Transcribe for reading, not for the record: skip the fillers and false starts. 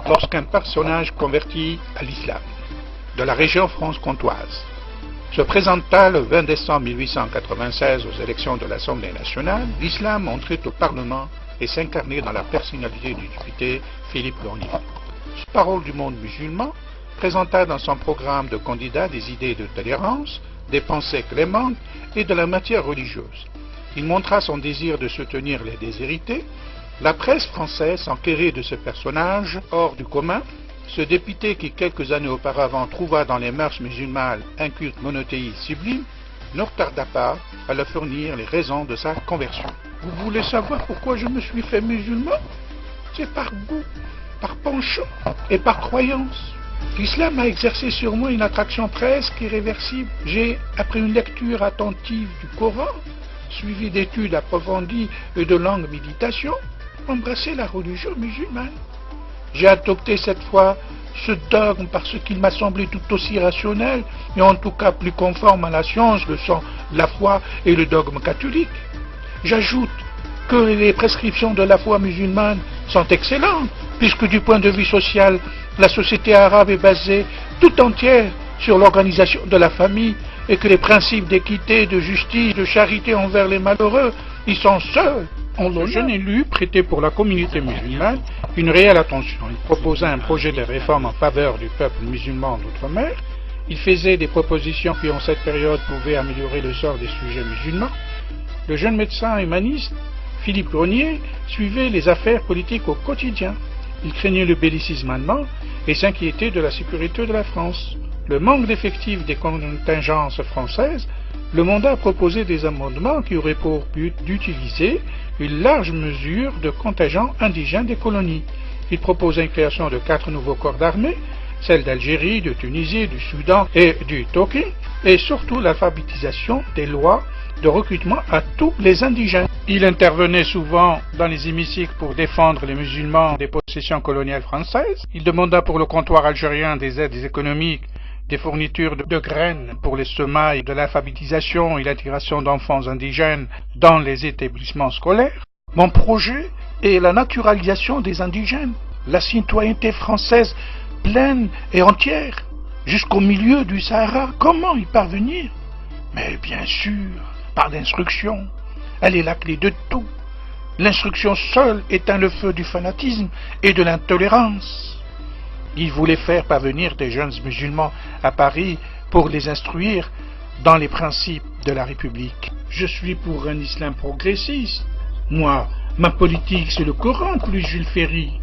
lorsqu'un personnage converti à l'islam, de la région France-Comtoise, se présenta le 20 décembre 1896 aux élections de l'Assemblée nationale, l'islam entrait au Parlement et s'incarnait dans la personnalité du député Philippe Lornier. Ce parole du monde musulman présenta dans son programme de candidat des idées de tolérance, des pensées clémentes et de la matière religieuse. Il montra son désir de soutenir les déshérités. La presse française s'enquérait de ce personnage hors du commun. Ce député qui quelques années auparavant trouva dans les mœurs musulmanes un culte monothéiste sublime, ne retarda pas à leur fournir les raisons de sa conversion. Vous voulez savoir pourquoi je me suis fait musulman? C'est par goût, par penchant et par croyance. L'islam a exercé sur moi une attraction presque irréversible. J'ai, après une lecture attentive du Coran, suivi d'études approfondies et de longues méditations, embrassé la religion musulmane. J'ai adopté cette fois ce dogme parce qu'il m'a semblé tout aussi rationnel et en tout cas plus conforme à la science que sont la foi et le dogme catholique. J'ajoute que les prescriptions de la foi musulmane sont excellentes, puisque du point de vue social, la société arabe est basée tout entière sur l'organisation de la famille et que les principes d'équité, de justice, de charité envers les malheureux y sont seuls. Le jeune élu prêtait pour la communauté musulmane une réelle attention. Il proposa un projet de réforme en faveur du peuple musulman d'outre-mer. Il faisait des propositions qui, en cette période, pouvaient améliorer le sort des sujets musulmans. Le jeune médecin humaniste, Philippe Lornier, suivait les affaires politiques au quotidien. Il craignait le bellicisme allemand et s'inquiétait de la sécurité de la France. Le manque d'effectifs des contingences françaises, le mandat a proposé des amendements qui auraient pour but d'utiliser une large mesure de contingents indigènes des colonies. Il proposait une création de 4 nouveaux corps d'armée, celles d'Algérie, de Tunisie, du Soudan et du Toki, et surtout l'alphabétisation des lois de recrutement à tous les indigènes. Il intervenait souvent dans les hémicycles pour défendre les musulmans des possessions coloniales françaises. Il demanda pour le comptoir algérien des aides économiques, des fournitures de graines pour les semailles, de l'alphabétisation et l'intégration d'enfants indigènes dans les établissements scolaires. Mon projet est la naturalisation des indigènes, la citoyenneté française pleine et entière, jusqu'au milieu du Sahara. Comment y parvenir? Mais bien sûr, par l'instruction. Elle est la clé de tout. L'instruction seule éteint le feu du fanatisme et de l'intolérance. Il voulait faire parvenir des jeunes musulmans à Paris pour les instruire dans les principes de la République. Je suis pour un islam progressiste. Moi, ma politique c'est le Coran, plus Jules Ferry.